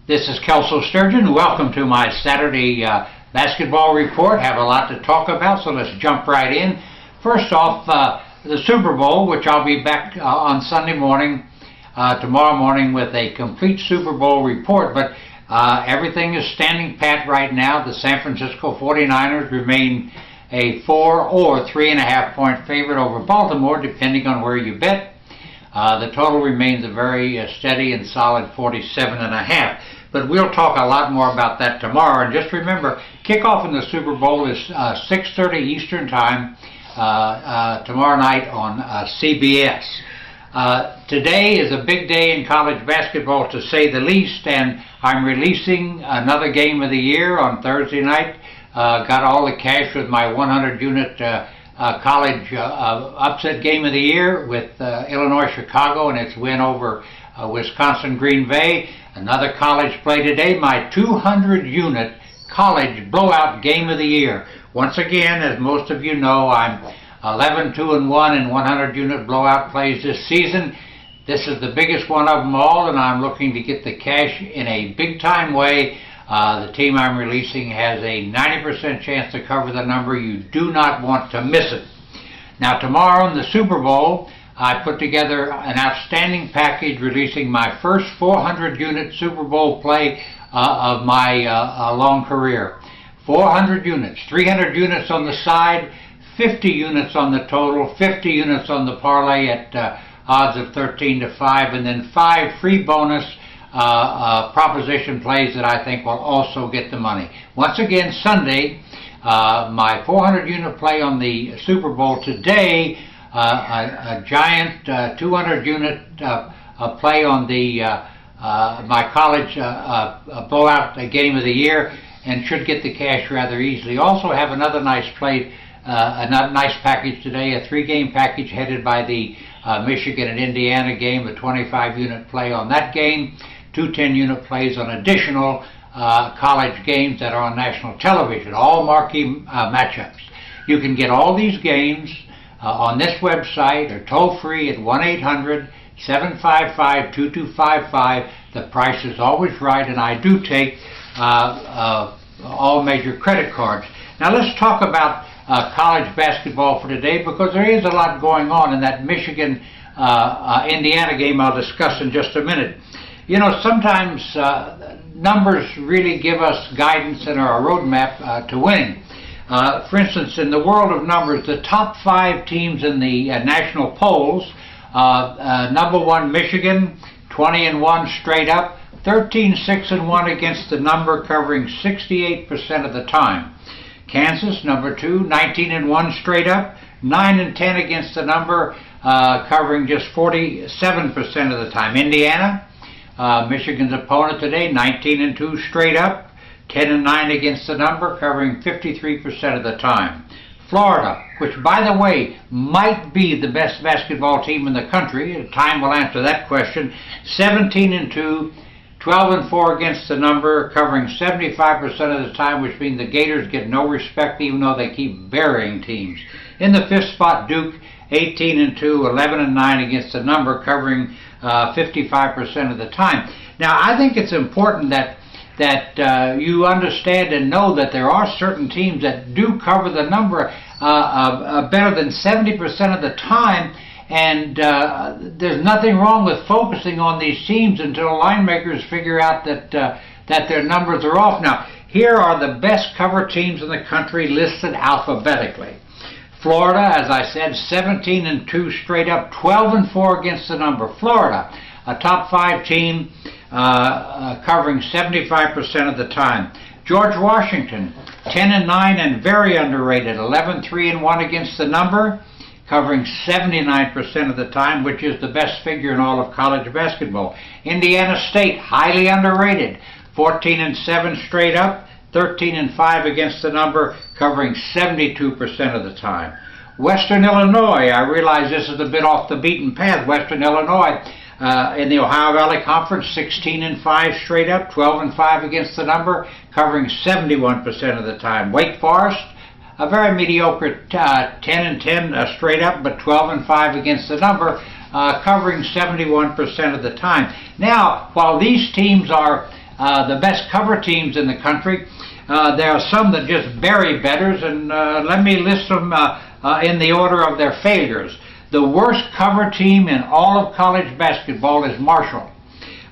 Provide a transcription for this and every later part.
This is Kelso Sturgeon. Welcome to my Saturday basketball report. Have a lot to talk about, so let's jump right in. First off, the Super Bowl, which I'll be back on Sunday morning, tomorrow morning with a complete Super Bowl report, but everything is standing pat right now. The San Francisco 49ers remain a 4 or 3.5 point favorite over Baltimore, depending on where you bet. The total remains a very steady and solid 47.5. But we'll talk a lot more about that tomorrow. And just remember, kickoff in the Super Bowl is 6:30 Eastern Time tomorrow night on CBS. Today is a big day in college basketball, to say the least, and I'm releasing another game of the year on Thursday night. Got all the cash with my 100-unit college upset game of the year with Illinois-Chicago and its win over Wisconsin-Green Bay. Another college play today, my 200-unit college blowout game of the year. Once again, as most of you know, I'm 11-2-1 in 100-unit blowout plays this season. This is the biggest one of them all, and I'm looking to get the cash in a big-time way. The team I'm releasing has a 90% chance to cover the number. You do not want to miss it. Now, tomorrow in the Super Bowl, I put together an outstanding package releasing my first 400-unit Super Bowl play of my long career. 400 units, 300 units on the side, 50 units on the total, 50 units on the parlay at odds of 13-5, and then 5 free bonus proposition plays that I think will also get the money. Once again, Sunday, my 400-unit play on the Super Bowl today, a giant 200-unit play on the my college blowout game of the year, and should get the cash rather easily. Also have another nice play, another nice package today, a 3-game package headed by the Michigan and Indiana game, a 25-unit play on that game, 2 10-unit plays on additional college games that are on national television, all marquee matchups. You can get all these games on this website or toll-free at 1-800-755-2255. The price is always right, and I do take all major credit cards. Now let's talk about college basketball for today, because there is a lot going on in that Michigan-Indiana game I'll discuss in just a minute. You know, sometimes numbers really give us guidance in our roadmap to winning. For instance, in the world of numbers, the top 5 teams in the national polls, number 1 Michigan, 20-1 straight up, 13-6-1 against the number, covering 68% of the time. Kansas, number 2, 19-1 straight up, 9-10 against the number, covering just 47% of the time. Indiana, Michigan's opponent today, 19-2 straight up, 10-9 against the number, covering 53% of the time. Florida, which, by the way, might be the best basketball team in the country, time will answer that question, 17-2, 12-4 against the number, covering 75% of the time, which means the Gators get no respect even though they keep burying teams. In the 5th spot, Duke, 18-2, 11-9 against the number, covering 55% of the time. Now, I think it's important that you understand and know that there are certain teams that do cover the number better than 70% of the time, and there's nothing wrong with focusing on these teams until line makers figure out that their numbers are off. Now, here are the best cover teams in the country listed alphabetically. Florida, as I said, 17-2 straight up, 12-4 against the number. Florida, a top 5 team, covering 75% of the time. George Washington, 10-9 and very underrated, 11-3-1 against the number, covering 79% of the time, which is the best figure in all of college basketball. Indiana State, highly underrated, 14-7 straight up, 13-5 against the number, covering 72% of the time. Western Illinois, I realize this is a bit off the beaten path. Western Illinois, in the Ohio Valley Conference, 16-5 straight up, 12-5 against the number, covering 71% of the time. Wake Forest, a very mediocre 10-10 straight up, but 12-5 against the number, covering 71% of the time. Now, while these teams are the best cover teams in the country. There are some that just bury bettors, and let me list them in the order of their failures. The worst cover team in all of college basketball is Marshall.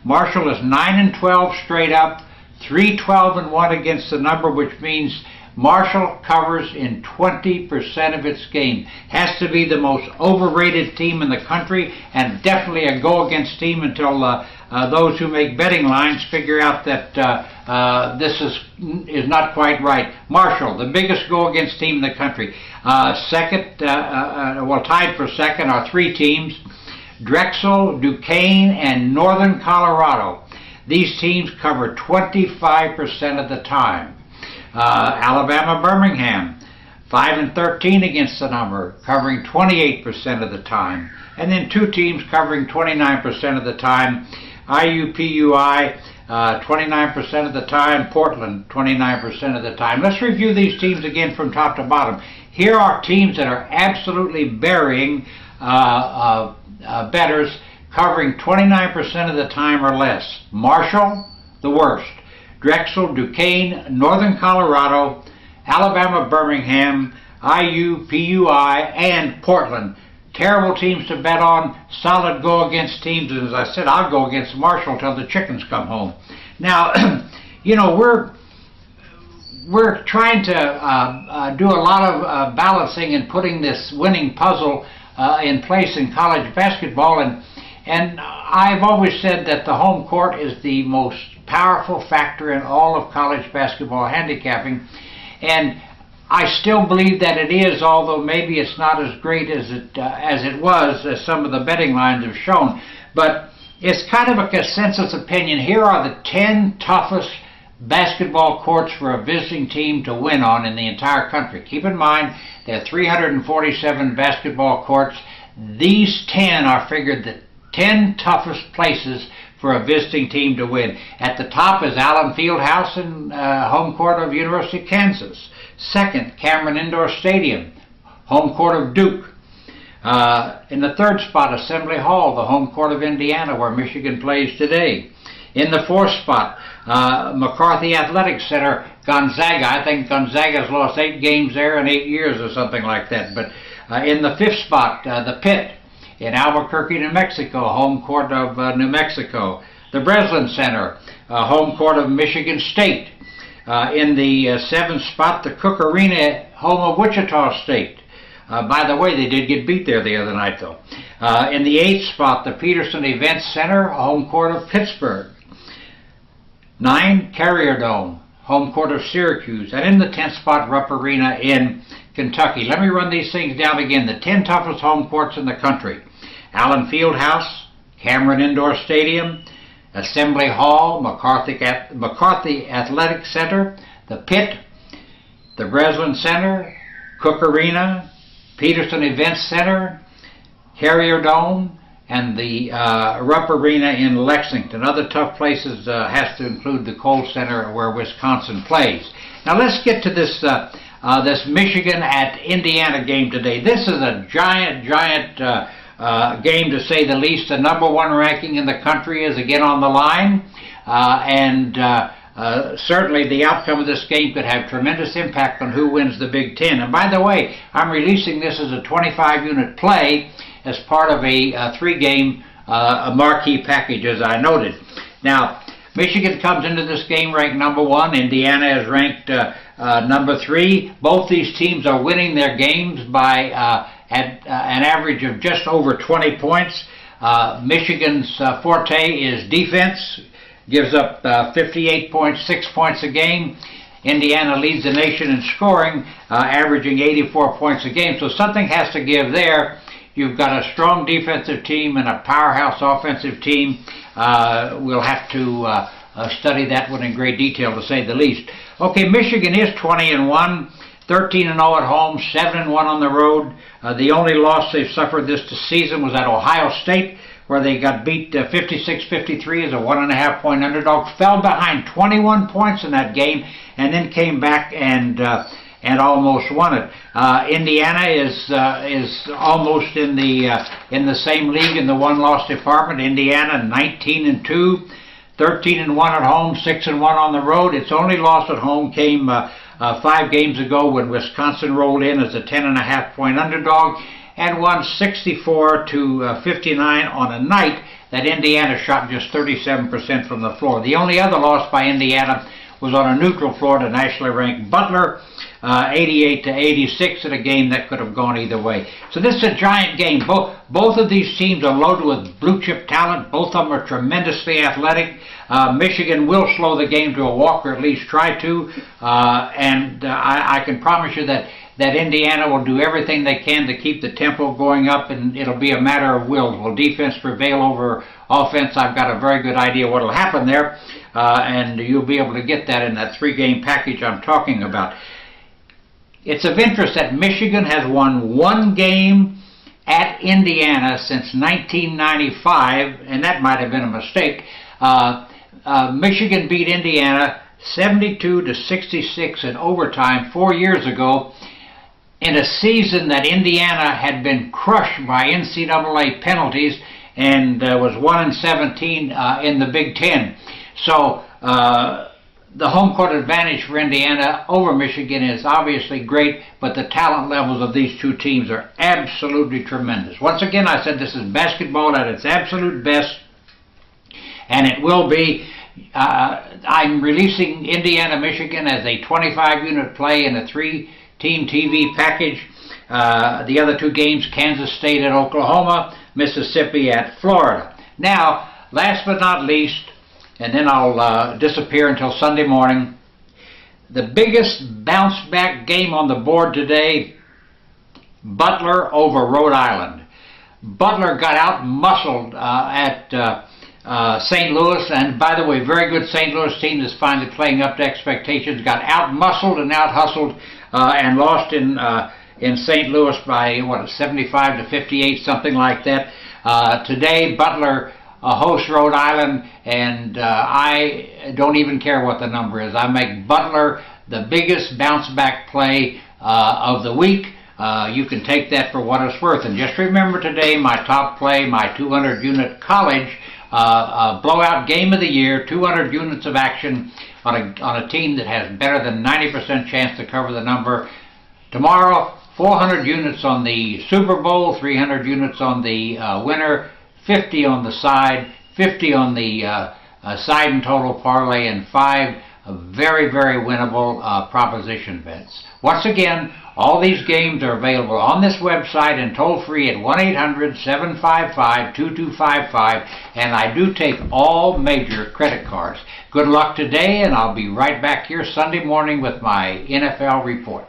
Marshall is 9-12 straight up, 3-12-1 against the number, which means Marshall covers in 20% of its game. Has to be the most overrated team in the country, and definitely a go-against team until those who make betting lines figure out that this is not quite right. Marshall, the biggest go-against team in the country. Second, tied for second are three teams: Drexel, Duquesne, and Northern Colorado. These teams cover 25% of the time. Alabama, Birmingham, 5-13 against the number, covering 28% of the time. And then two teams covering 29% of the time: IUPUI, 29% of the time; Portland, 29% of the time. Let's review these teams again from top to bottom. Here are teams that are absolutely burying bettors, covering 29% of the time or less. Marshall, the worst. Drexel, Duquesne, Northern Colorado, Alabama, Birmingham, IUPUI, and Portland. Terrible teams to bet on, solid go-against teams, and as I said, I'll go against Marshall till the chickens come home. Now, we're trying to do a lot of balancing and putting this winning puzzle in place in college basketball, and I've always said that the home court is the most powerful factor in all of college basketball handicapping, and I still believe that it is, although maybe it's not as great as it was, as some of the betting lines have shown. But it's kind of a consensus opinion. Here are the 10 toughest basketball courts for a visiting team to win on in the entire country. Keep in mind, there are 347 basketball courts. These 10 are figured the 10 toughest places for a visiting team to win. At the top is Allen Fieldhouse and home court of University of Kansas. Second, Cameron Indoor Stadium, home court of Duke. In the third spot, Assembly Hall, the home court of Indiana, where Michigan plays today. In the fourth spot, McCarthy Athletic Center, Gonzaga. I think Gonzaga's lost 8 games there in 8 years or something like that. But in the fifth spot, the Pit in Albuquerque, New Mexico, home court of New Mexico. The Breslin Center, home court of Michigan State. In the seventh spot, the Cook Arena, home of Wichita State. By the way, they did get beat there the other night, though. In the eighth spot, the Peterson Events Center, home court of Pittsburgh. 9, Carrier Dome, home court of Syracuse. And in the 10th spot, Rupp Arena in Kentucky. Let me run these things down again. The 10 toughest home courts in the country: Allen Fieldhouse, Cameron Indoor Stadium, Assembly Hall, McCarthy Athletic Center, the Pit, the Breslin Center, Cook Arena, Peterson Events Center, Carrier Dome, and the Rupp Arena in Lexington. Other tough places has to include the Kohl Center where Wisconsin plays. Now let's get to this this Michigan at Indiana game today. This is a giant game, to say the least. The number 1 ranking in the country is again on the line, and certainly the outcome of this game could have tremendous impact on who wins the Big Ten. And by the way, I'm releasing this as a 25-unit play as part of a 3-game marquee package, as I noted. Now, Michigan comes into this game ranked number 1. Indiana is ranked number 3. Both these teams are winning their games by at an average of just over 20 points. Michigan's forte is defense, gives up 58.6 points a game. Indiana leads the nation in scoring, averaging 84 points a game. So something has to give there. You've got a strong defensive team and a powerhouse offensive team. We'll have to study that one in great detail, to say the least. Okay, Michigan is 20-1, 13-0 at home, 7-1 on the road. The only loss they've suffered this season was at Ohio State, where they got beat 56-53 as a 1.5-point underdog. Fell behind 21 points in that game, and then came back and almost won it. Indiana is almost in the same league in the one-loss department. Indiana 19-2, 13-1 at home, 6-1 on the road. Its only loss at home came 5 games ago when Wisconsin rolled in as a 10.5-point underdog and won 64-59 on a night that Indiana shot just 37% from the floor. The only other loss by Indiana was on a neutral floor to nationally ranked Butler, 88-86 in a game that could have gone either way. So this is a giant game. Both of these teams are loaded with blue chip talent. Both of them are tremendously athletic. Michigan will slow the game to a walk, or at least try to. I can promise you that Indiana will do everything they can to keep the tempo going up, and it'll be a matter of will. Will defense prevail over offense? I've got a very good idea what will happen there, and you'll be able to get that in that 3-game package I'm talking about. It's of interest that Michigan has won 1 game at Indiana since 1995, and that might have been a mistake. Michigan beat Indiana 72-66 in overtime 4 years ago, in a season that Indiana had been crushed by NCAA penalties and was 1-17 in the Big Ten. So the home court advantage for Indiana over Michigan is obviously great, but the talent levels of these two teams are absolutely tremendous. Once again, I said this is basketball at its absolute best, and it will be. I'm releasing Indiana-Michigan as a 25-unit play in a 3-team TV package. The other 2 games, Kansas State at Oklahoma, Mississippi at Florida. Now, last but not least, and then I'll disappear until Sunday morning, the biggest bounce-back game on the board today, Butler over Rhode Island. Butler got out-muscled at St. Louis, and by the way, very good St. Louis team that's finally playing up to expectations, got out-muscled and out-hustled and lost in St. Louis by, 75-58, something like that. Today, Butler hosts Rhode Island, and I don't even care what the number is. I make Butler the biggest bounce-back play of the week. You can take that for what it's worth. And just remember today, my top play, my 200-unit college blowout game of the year, 200 units of action on a team that has better than 90% chance to cover the number. Tomorrow, 400 units on the Super Bowl, 300 units on the winner, 50 on the side, 50 on the side and total parlay, and 5 very, very winnable proposition bets. Once again, all these games are available on this website and toll-free at 1-800-755-2255, and I do take all major credit cards. Good luck today, and I'll be right back here Sunday morning with my NFL report.